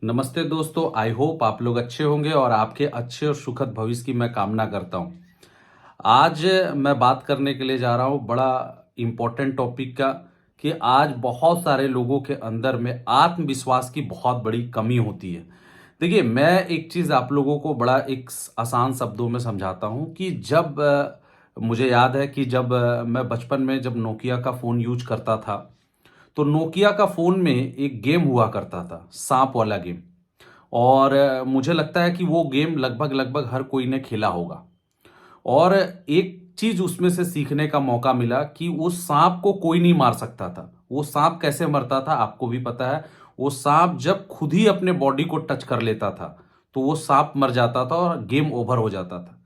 नमस्ते दोस्तों, I hope आप लोग अच्छे होंगे और आपके अच्छे और सुखद भविष्य की मैं कामना करता हूं। आज मैं बात करने के लिए जा रहा हूं बड़ा इम्पोर्टेंट टॉपिक का कि आज बहुत सारे लोगों के अंदर में आत्मविश्वास की बहुत बड़ी कमी होती है। देखिए, मैं एक चीज़ आप लोगों को बड़ा एक आसान शब्दों में समझाता हूं कि जब मुझे याद है कि जब मैं बचपन में जब नोकिया का फ़ोन यूज करता था, तो नोकिया का फ़ोन में एक गेम हुआ करता था, सांप वाला गेम। और मुझे लगता है कि वो गेम लगभग लगभग हर कोई ने खेला होगा। और एक चीज उसमें से सीखने का मौका मिला कि उस सांप को कोई नहीं मार सकता था। वो सांप कैसे मरता था आपको भी पता है। वो सांप जब खुद ही अपने बॉडी को टच कर लेता था तो वो सांप मर जाता था और गेम ओवर हो जाता था।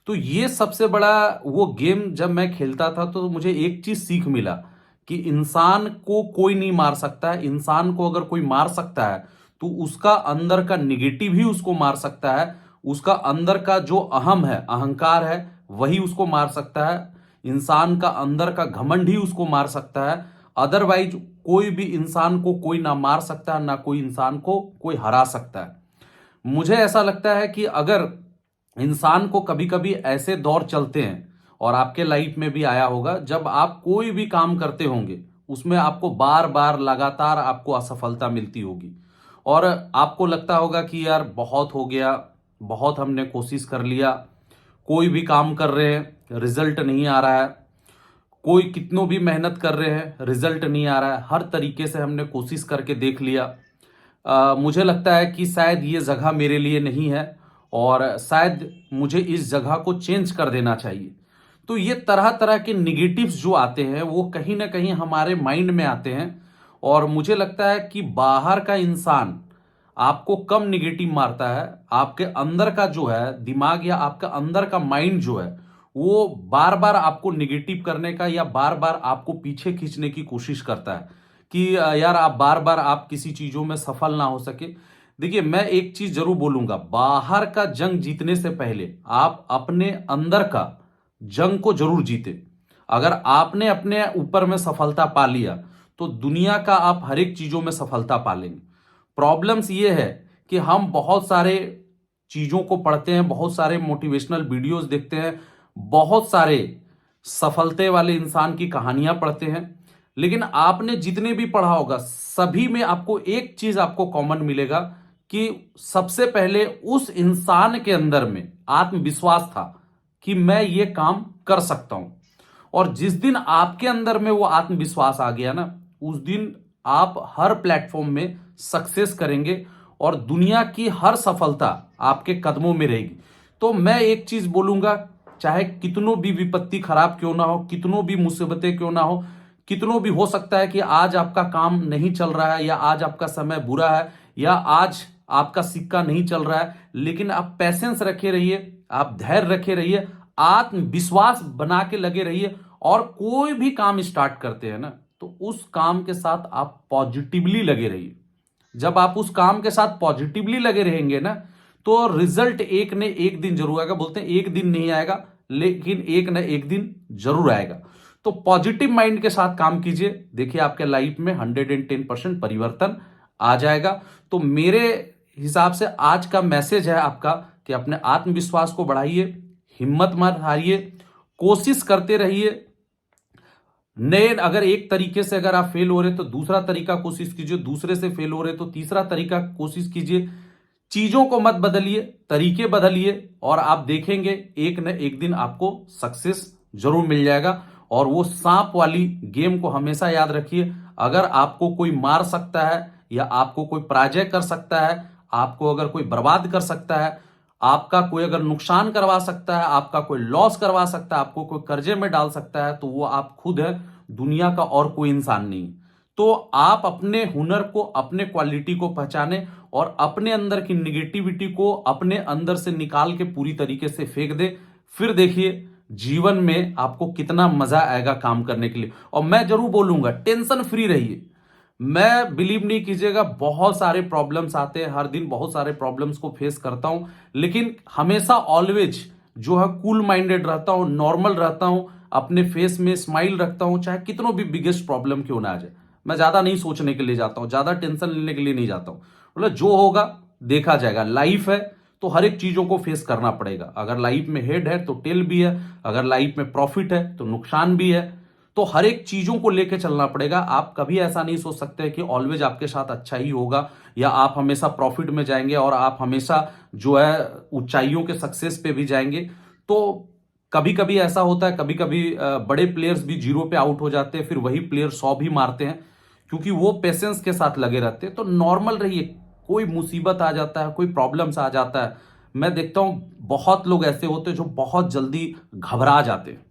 तो ये सबसे बड़ा वो गेम जब मैं खेलता था तो मुझे एक चीज सीख मिला कि इंसान को कोई नहीं मार सकता है। इंसान को अगर कोई मार सकता है तो उसका अंदर का निगेटिव ही उसको मार सकता है। उसका अंदर का जो अहम है, अहंकार है, वही उसको मार सकता है। इंसान का अंदर का घमंड ही उसको मार सकता है। अदरवाइज कोई भी इंसान को कोई ना मार सकता है, ना कोई इंसान को कोई हरा सकता है। मुझे ऐसा लगता है कि अगर इंसान को कभी कभी ऐसे दौर चलते हैं, और आपके लाइफ में भी आया होगा, जब आप कोई भी काम करते होंगे उसमें आपको बार बार लगातार आपको असफलता मिलती होगी और आपको लगता होगा कि यार बहुत हो गया, बहुत हमने कोशिश कर लिया, कोई भी काम कर रहे हैं रिजल्ट नहीं आ रहा है, कोई कितनों भी मेहनत कर रहे हैं रिजल्ट नहीं आ रहा है, हर तरीके से हमने कोशिश करके देख लिया। मुझे लगता है कि शायद ये जगह मेरे लिए नहीं है और शायद मुझे इस जगह को चेंज कर देना चाहिए। तो ये तरह तरह के निगेटिव्स जो आते हैं वो कहीं ना कहीं हमारे माइंड में आते हैं। और मुझे लगता है कि बाहर का इंसान आपको कम निगेटिव मारता है, आपके अंदर का जो है दिमाग या आपका अंदर का माइंड जो है वो बार बार आपको निगेटिव करने का या बार बार आपको पीछे खींचने की कोशिश करता है कि यार आप बार बार आप किसी चीजों में सफल ना हो सके। देखिए, मैं एक चीज जरूर बोलूंगा, बाहर का जंग जीतने से पहले आप अपने अंदर का जंग को जरूर जीते। अगर आपने अपने ऊपर में सफलता पा लिया तो दुनिया का आप हर एक चीजों में सफलता पा लेंगे। प्रॉब्लम्स ये है कि हम बहुत सारे चीजों को पढ़ते हैं, बहुत सारे मोटिवेशनल वीडियोस देखते हैं, बहुत सारे सफलते वाले इंसान की कहानियां पढ़ते हैं, लेकिन आपने जितने भी पढ़ा होगा सभी में आपको एक चीज आपको कॉमन मिलेगा कि सबसे पहले उस इंसान के अंदर में आत्मविश्वास था कि मैं ये काम कर सकता हूं। और जिस दिन आपके अंदर में वो आत्मविश्वास आ गया ना, उस दिन आप हर प्लेटफॉर्म में सक्सेस करेंगे और दुनिया की हर सफलता आपके कदमों में रहेगी। तो मैं एक चीज बोलूंगा, चाहे कितनों भी विपत्ति खराब क्यों ना हो, कितनों भी मुसीबतें क्यों ना हो, कितनों भी हो सकता है कि आज आपका काम नहीं चल रहा है या आज आपका समय बुरा है या आज आपका सिक्का नहीं चल रहा है, लेकिन आप पैसेंस रखे रहिए, आप धैर्य रखे रहिए, आत्मविश्वास बना के लगे रहिए। और कोई भी काम स्टार्ट करते हैं ना तो उस काम के साथ आप पॉजिटिवली लगे रहिए। जब आप उस काम के साथ पॉजिटिवली लगे रहेंगे ना तो रिजल्ट एक न एक दिन जरूर आएगा। बोलते हैं एक दिन नहीं आएगा लेकिन एक न एक दिन जरूर आएगा। तो पॉजिटिव माइंड के साथ काम कीजिए, देखिए आपके लाइफ में 110% परिवर्तन आ जाएगा। तो मेरे हिसाब से आज का मैसेज है आपका कि अपने आत्मविश्वास को बढ़ाइए, हिम्मत मत हारिए, कोशिश करते रहिए। नए अगर एक तरीके से अगर आप फेल हो रहे तो दूसरा तरीका कोशिश कीजिए, दूसरे से फेल हो रहे तो तीसरा तरीका कोशिश कीजिए। चीजों को मत बदलिए, तरीके बदलिए और आप देखेंगे एक न एक दिन आपको सक्सेस जरूर मिल जाएगा। और वो सांप वाली गेम को हमेशा याद रखिए, अगर आपको कोई मार सकता है या आपको कोई पराजय कर सकता है, आपको अगर कोई बर्बाद कर सकता है, आपका कोई अगर नुकसान करवा सकता है, आपका कोई लॉस करवा सकता है, आपको कोई कर्जे में डाल सकता है, तो वो आप खुद है, दुनिया का और कोई इंसान नहीं। तो आप अपने हुनर को, अपने क्वालिटी को पहचाने और अपने अंदर की निगेटिविटी को अपने अंदर से निकाल के पूरी तरीके से फेंक दे। फिर देखिए जीवन में आपको कितना मजा आएगा काम करने के लिए। और मैं जरूर बोलूंगा, टेंशन फ्री रहिए। मैं बिलीव नहीं कीजिएगा, बहुत सारे प्रॉब्लम्स आते हैं, हर दिन बहुत सारे प्रॉब्लम्स को फेस करता हूं, लेकिन हमेशा ऑलवेज जो है कूल माइंडेड रहता हूं, नॉर्मल रहता हूं, अपने फेस में स्माइल रखता हूं, चाहे कितनों भी बिगेस्ट प्रॉब्लम क्यों ना आ जाए। मैं ज्यादा नहीं सोचने के लिए जाता हूं, ज्यादा टेंशन लेने के लिए नहीं जाता हूं। बोला जो होगा देखा जाएगा, लाइफ है तो हर एक चीजों को फेस करना पड़ेगा। अगर लाइफ में हेड है तो टेल भी है, अगर लाइफ में प्रॉफिट है तो नुकसान भी है, तो हर एक चीजों को लेके चलना पड़ेगा। आप कभी ऐसा नहीं सोच सकते कि ऑलवेज आपके साथ अच्छा ही होगा या आप हमेशा प्रॉफिट में जाएंगे और आप हमेशा जो है ऊंचाइयों के सक्सेस पे भी जाएंगे। तो कभी कभी ऐसा होता है, कभी कभी बड़े प्लेयर्स भी जीरो पे आउट हो जाते हैं, फिर वही प्लेयर 100 भी मारते हैं, क्योंकि वो पेशेंस के साथ लगे रहते हैं। तो नॉर्मल रहिए, कोई मुसीबत आ जाता है, कोई प्रॉब्लम्स आ जाता है, मैं देखता हूं बहुत लोग ऐसे होते हैं जो बहुत जल्दी घबरा जाते हैं,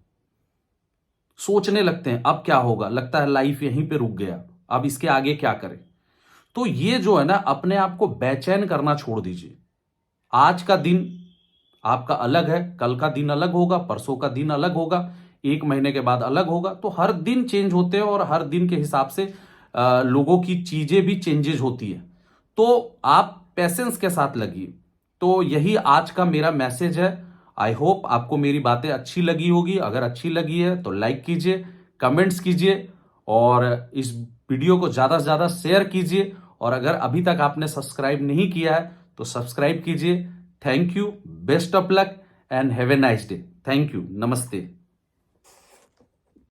सोचने लगते हैं अब क्या होगा, लगता है लाइफ यहीं पे रुक गया, अब इसके आगे क्या करें। तो ये जो है ना, अपने आप को बेचैन करना छोड़ दीजिए। आज का दिन आपका अलग है, कल का दिन अलग होगा, परसों का दिन अलग होगा, 1 महीने के बाद अलग होगा। तो हर दिन चेंज होते हैं और हर दिन के हिसाब से लोगों की चीजें भी चेंजेस होती है। तो आप पेशेंस के साथ लगिए। तो यही आज का मेरा मैसेज है। आई होप आपको मेरी बातें अच्छी लगी होगी। अगर अच्छी लगी है तो लाइक कीजिए, कमेंट्स कीजिए और इस वीडियो को ज्यादा से ज्यादा शेयर कीजिए। और अगर अभी तक आपने सब्सक्राइब नहीं किया है तो सब्सक्राइब कीजिए। Thank you, best of luck and have a nice day. Thank you, नमस्ते।